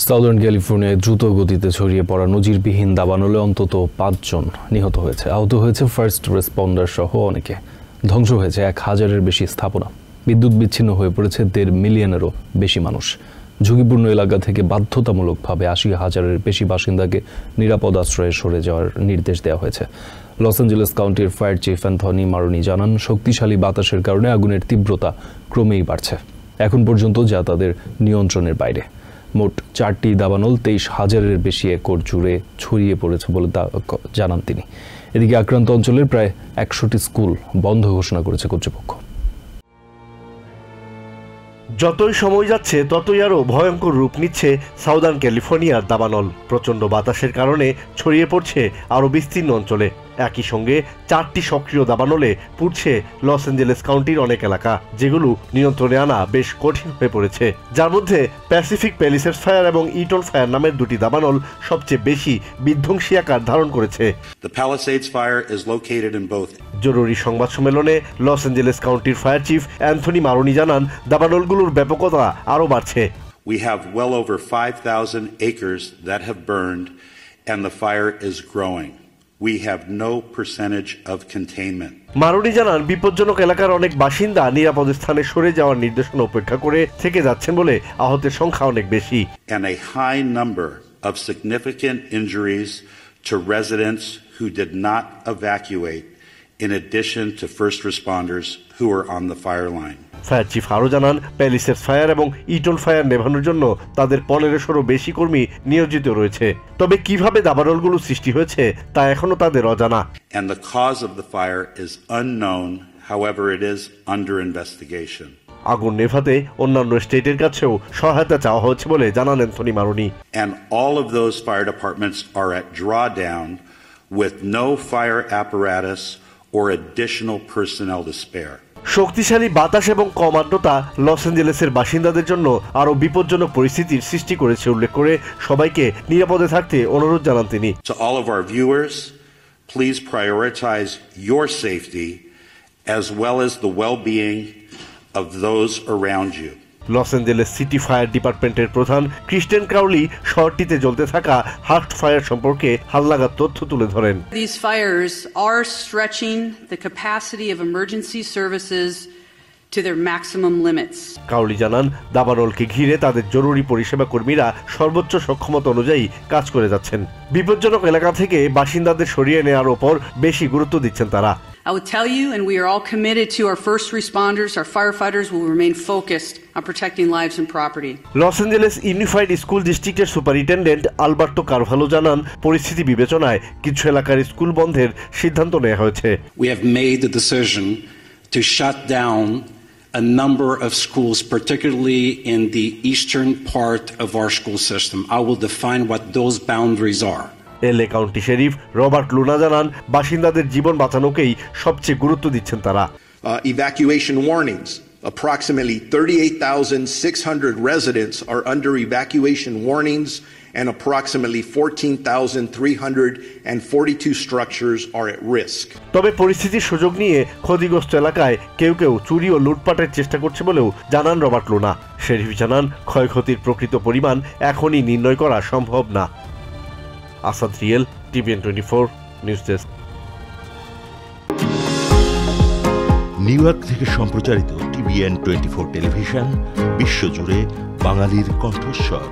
Southern ক্যালিফোর্নিয়ায় দ্রুত গতিতে ছড়িয়ে পড়া নজিরবিহীন দাবানলে অন্তত ৫ জন নিহত হয়েছে। আহত হয়েছে ফার্স্ট রেসপন্ডার সহ অনেকে। ধ্বংস হয়েছে ১,০০০-এর বেশি স্থাপনা। বিদ্যুৎ বিচ্ছিন্ন হয়ে পড়েছে ১.৫ মিলিয়নেরও বেশি মানুষ। ঝুঁকিপূর্ণ এলাকা থেকে বাধ্যতামূলকভাবে ৮০,০০০-এর বেশি বাসিন্দাকে নিরাপদ আশ্রয়ে সরে যাওয়ার নির্দেশ দেওয়া হয়েছে। লস অ্যাঞ্জেলেস কাউন্টির ফায়ার চিফ অ্যান্থনি মারোনি জানান, শক্তিশালী বাতাসের কারণে আগুনের তীব্রতা ক্রমেই বাড়ছে। এখন পর্যন্ত যা তাদের নিয়ন্ত্রণের বাইরে। মোট ৪টি দাবানল ২৩,০০০-এর বেশি একর জুড়ে ছড়িয়ে পড়েছে বলে জানান তিনি। এদিকে আক্রান্ত অঞ্চলের প্রায় ১০০টি স্কুল বন্ধ ঘোষণা করেছে কর্তৃপক্ষ। যতই সময় যাচ্ছে ততই আরও ভয়ঙ্কর রূপ নিচ্ছে সাউদার্ন ক্যালিফোর্নিয়ার দাবানল। প্রচণ্ড বাতাসের কারণে ছড়িয়ে পড়ছে আরও বিস্তীর্ণ অঞ্চলে। একই সঙ্গে ৪টি সক্রিয় দাবানলে পুড়ছে লস অ্যাঞ্জেলেস কাউন্টির অনেক এলাকা, যেগুলো নিয়ন্ত্রণে আনা বেশ কঠিন হয়ে পড়েছে। যার মধ্যে প্যাসিফিক প্যালিসেডস ফায়ার এবং ইটন ফায়ার নামের দুটি দাবানল সবচেয়ে বেশি বিধ্বংসী আকার ধারণ করেছে। জরুরি সংবাদ সম্মেলনে লস অ্যাঞ্জেলেস কাউন্টির ফায়ার চিফ অ্যান্থনি মারোনি জানান, দাবানলগুলোর ব্যাপকতা আরও বাড়ছে। We have well over 5,000 acres that have burned and the fire is growing. We have no percentage of containment. মারোনি জানান, বিপজ্জনক এলাকার অনেক বাসিন্দা নিরাপদ স্থানে সরে যাওয়ার নির্দেশনা উপেক্ষা করে থেকে যাচ্ছেন বলে আহতের সংখ্যা অনেক বেশি। And a high number of significant injuries to residents who did not evacuate, in addition to first responders who are on the fire line. Fire chief আরও জানান, প্যালিসেডস ফায়ার এবং ইটন ফায়ার নেভানোর জন্য তাদের ১৫০০-রও বেশি কর্মী নিয়োজিত রয়েছে। তবে কিভাবে দাবানলগুলো সৃষ্টি হয়েছে তা এখনো তাদের অজানা। And the cause of the fire is unknown, however it is under investigation. আগুন নেভাতে অন্যান্য স্টেটের কাছেও সহায়তা চাওয়া হচ্ছে বলে জানান Anthony মারোনি। And all of those fire departments are at drawdown with no fire apparatus or additional personnel to spare. শক্তিশালী বাতাস এবং কম আর্দ্রতা লস অ্যাঞ্জেলেসের বাসিন্দাদের জন্য আরো বিপজ্জনক পরিস্থিতির সৃষ্টি করেছে উল্লেখ করে সবাইকে নিরাপদে থাকতে অনুরোধ জানান তিনি। To all of our viewers, please prioritize your safety as well as the well-being of those around you. Los Angeles city fire ডিপার্টমেন্টের প্রধান ক্রিস্টেন ক্রাউলি শহরটিতে জ্বলতে থাকা হার্ট ফায়ার সম্পর্কে হালনাগাদ তথ্য তুলে ধরেন। These fires are stretching the capacity of emergency services to their maximum limits. Crowley জানান, দাবানলকে ঘিরে তাদের জরুরি পরিষেবা কর্মীরা সর্বোচ্চ সক্ষমতা অনুযায়ী কাজ করে যাচ্ছেন। বিপজ্জনক এলাকা থেকে বাসিন্দাদের সরিয়ে নেওয়ার ওপর বেশি গুরুত্ব দিচ্ছেন তারা। I will tell you, and we are all committed to our first responders, our firefighters will remain focused on protecting lives and property. Los Angeles unified school ডিস্ট্রিক্টের সুপারিনটেন্ডেন্ট আলবার্টো কারভালো জানান, পরিস্থিতি বিবেচনায় কিছু এলাকার স্কুল বন্ধের সিদ্ধান্ত নেওয়া হয়েছে। We have made the decision to shut down a number of schools, particularly in the eastern part of our school system. I will define what those boundaries are. LA county sheriff Robert Luna জানান, বাসিন্দাদের জীবন বাঁচানোকেই সবচেয়ে গুরুত্ব দিচ্ছেন তারা। Evacuation warnings. Approximately 38,600 residents are under evacuation warnings and approximately 14,342 structures are at risk. তবে পরিস্থিতির সুযোগ নিয়ে ক্ষতিগ্রস্ত এলাকায় কেউ কেউ চুরি ও লুটপাটের চেষ্টা করছে বলেও জানান রবার্ট লুনা। শেরিফ জানান, ক্ষয়ক্ষতির প্রকৃত পরিমাণ এখনই নির্ণয় করা সম্ভব না। Asad real, TVN 24 news desk. New York থেকে সম্প্রচারিত টিভিএন 24 টেলিভিশন বিশ্বজুড়ে বাঙালির কণ্ঠস্বর।